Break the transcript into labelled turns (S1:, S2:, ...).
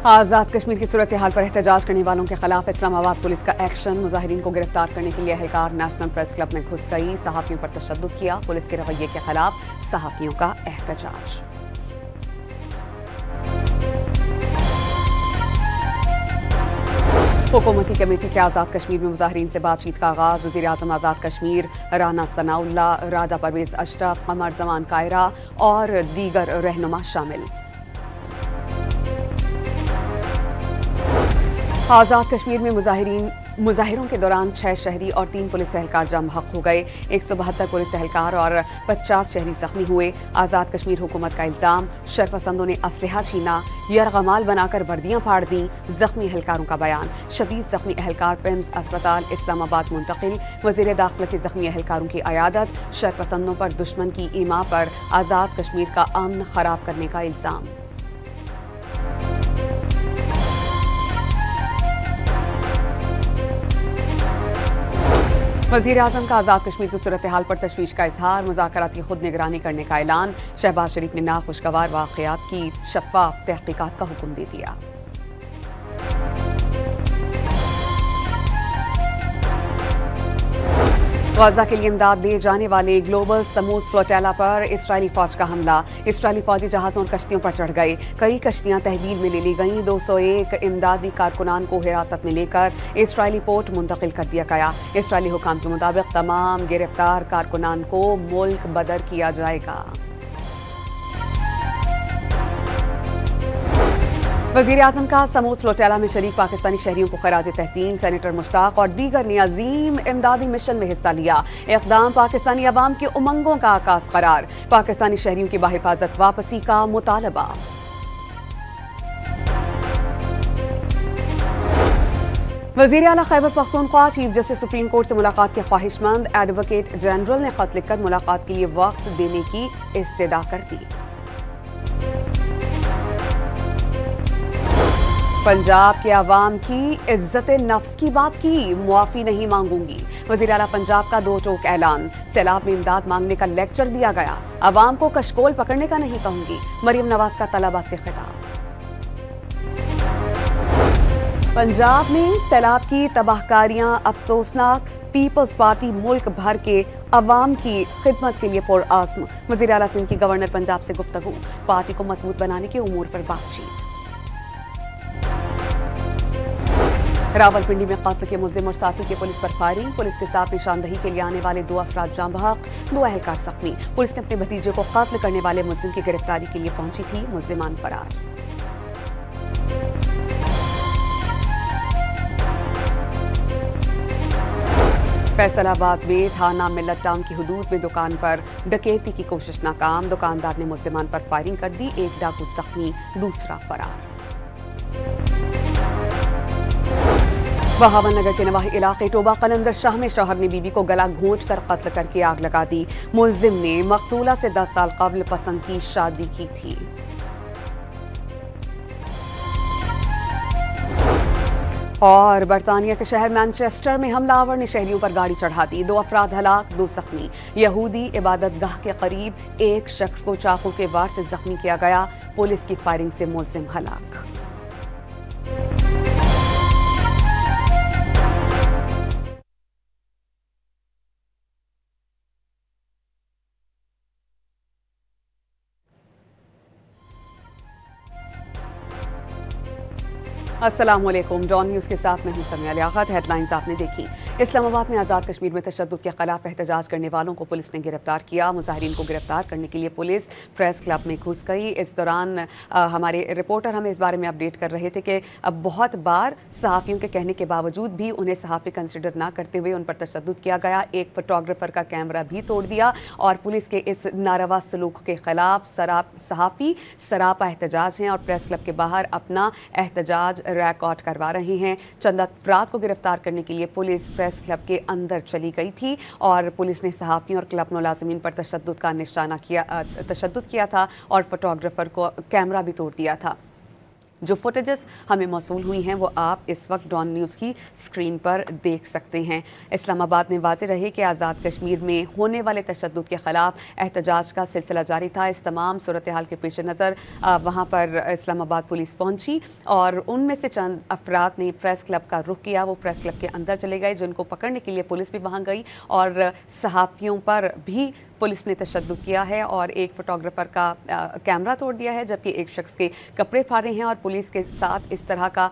S1: आज़ाद कश्मीर की सूरत हाल पर एहतजाज करने वालों के खिलाफ इस्लामाबाद पुलिस का एक्शन। मुजाहिरीन को गिरफ्तार करने के लिए एहलकार नेशनल प्रेस क्लब में घुस गई, सहाफ़ियों पर तशद्दुद किया। पुलिस के रवैये के खिलाफ सहाफ़ियों का एहतजाज। हुकूमती कमेटी के आज़ाद कश्मीर में मुजाहिरीन से बातचीत का आगाज। वज़ीर आज़म आज़ाद कश्मीर राना सनाउल्ला, राजा परवेज अशरफ, कमर जमान कायरा और दीगर रहनुमा शामिल। आज़ाद कश्मीर में मुजाहिरों के दौरान 6 शहरी और 3 पुलिस एहलकार जम हक हो गए। 172 पुलिस एहलकार और 50 शहरी जख्मी हुए। आज़ाद कश्मीर हुकूमत का इल्ज़ाम, शरपसंदों ने असलहा छीना, यरगमाल बनाकर वर्दियां फाड़ दी। जख्मी एहलकारों का बयान, शदीद जख्मी एहलकार पिम्स अस्पताल इस्लामाबाद मुंतकिल। वज़ीर दाखिला की जख्मी एहलकारों की अयादत। शरपसंदों पर दुश्मन की ईमा पर आज़ाद कश्मीर का अमन खराब करने का इल्ज़ाम। वज़ीर आज़म का आज़ाद कश्मीर की सूरत हाल पर तशवीश का इजहार। मुज़ाकरात की खुद निगरानी करने का ऐलान। शहबाज शरीफ ने नाखुशगवार वाक़यात की शफ़ाफ़ तहक़ीक़ात का हुक्म दे दिया। गज़ा के लिए इमदाद दिए जाने वाले ग्लोबल समूद फ्लोटेला पर इस्राएली फौज का हमला। इस्राएली फौजी जहाज़ों और कश्तियों पर चढ़ गए। कई कश्तियां तहवील में ले ली गईं। 201 इमदादी कारकुनान को हिरासत में लेकर इस्राएली पोर्ट मुंतकिल कर दिया गया। इस्राएली हुकाम के मुताबिक तमाम गिरफ्तार कारकुनान को मुल्क बदर किया जाएगा। वज़ीर आज़म का समूद फ्लोटेला में शरीक पाकिस्तानी शहरियों को खराज तहसीन। सेनेटर मुश्ताक और दीगर ने अजीम इमदादी मिशन में हिस्सा लिया। इक़दाम पाकिस्तानी अवाम की उमंगों का आगाज़ करार। पाकिस्तानी शहरियों की बाहिफाजत वापसी का मुतालबा। वज़ीर आला Khyber Pakhtunkhwa chief justice supreme court से मुलाकात के ख्वाहिशमंद। एडवोकेट जनरल ने खत लिखकर मुलाकात के लिए वक्त देने की इस्तदा कर दी। पंजाब के अवाम की इज्जत नफ्स की बात की, मुआफ़ी नहीं मांगूंगी। वज़ीर आला पंजाब का 2 टोक ऐलान। सैलाब में इमदाद मांगने का लेक्चर दिया गया। अवाम को कशकोल पकड़ने का नहीं कहूंगी। मरियम नवाज का तलबा से खिताब। पंजाब में सैलाब की तबाहकारियां अफसोसनाक। पीपल्स पार्टी मुल्क भर के अवाम की खिदमत के लिए पुरआज़्म। वज़ीर आला सिंध की गवर्नर पंजाब से गुफ्तगू। पार्टी को मजबूत बनाने के उमूर पर बातचीत। रावलपिंडी में कत्ल के मुल्जिम और साथी के पुलिस पर फायरिंग। पुलिस के साथ निशानदही के लिए आने वाले 2 अफराद जाम बहक, 2 एहलकार जख्मी। पुलिस ने अपने भतीजे को कत्ल करने वाले मुल्जिम की गिरफ्तारी के लिए पहुंची थी। मुल्जिमान फरार। फैसलाबाद में थाना मिल्लत टाउन की हुदूद में दुकान पर डकैती की कोशिश नाकाम। दुकानदार ने मुल्जिमान पर फायरिंग कर दी। 1 डाकू जख्मी, दूसरा फरार। बहावन नगर के नवाही इलाके टोबा कलंदर शाह में शौहर ने बीवी को गला घोंच कर कत्ल करके आग लगा दी। मुल्जिम ने मकतूला से 10 साल कबल पसंद की शादी की थी। और बरतानिया के शहर मैनचेस्टर में हमलावर ने शहरियों पर गाड़ी चढ़ा दी। 2 अफराद हलाक, 2 जख्मी। यहूदी इबादतगाह के करीब एक शख्स को चाकू के वार से जख्मी किया गया। पुलिस की फायरिंग से मुल्जिम हलाक। अस्सलामुअलैकुम। डॉन न्यूज़ के साथ मैं हूं समिया लियाकत। हेडलाइंस आपने देखी। इस्लामाबाद में आज़ाद कश्मीर में तशद्दुद के खिलाफ एहतजाज करने वालों को पुलिस ने गिरफ्तार किया। मुजाहिरीन को गिरफ्तार करने के लिए पुलिस प्रेस क्लब में घुस गई। इस दौरान हमारे रिपोर्टर हमें इस बारे में अपडेट कर रहे थे कि बहुत बार सहाफ़ियों के कहने के बावजूद भी उन्हें सहाफ़ी कंसिडर ना करते हुए उन पर तशद्दुद किया गया। एक फोटोग्राफर का कैमरा भी तोड़ दिया और पुलिस के इस नारवा सलूक के खिलाफ सहाफ़ी सरापा एहतजाज हैं और प्रेस क्लब के बाहर अपना एहतजाज रिकॉर्ड करवा रहे हैं। चंद अफराद को गिरफ्तार करने के लिए पुलिस प्रेस क्लब के अंदर चली गई थी और पुलिस ने सहाफ़ियों और क्लब मुलाजिमीन पर तशद्दुद का निशाना किया था और फोटोग्राफर को कैमरा भी तोड़ दिया था। जो फुटेजेस हमें मौसूल हुई हैं वो आप इस वक्त डॉन न्यूज़ की स्क्रीन पर देख सकते हैं। इस्लामाबाद में वाज़ेह रहे कि आज़ाद कश्मीर में होने वाले तशद्दुद के ख़िलाफ़ एहतजाज का सिलसिला जारी था। इस तमाम सूरत हाल के पेश नज़र वहाँ पर इस्लामाबाद पुलिस पहुँची और उनमें से चंद अफराद ने प्रेस क्लब का रुख किया। वो प्रेस क्लब के अंदर चले गए, जिनको पकड़ने के लिए पुलिस भी वहाँ गई और सहाफ़ियों पर भी पुलिस ने तशद्दुद किया है और एक फोटोग्राफर का कैमरा तोड़ दिया है, जबकि एक शख्स के कपड़े फाड़े हैं और पुलिस के साथ इस तरह का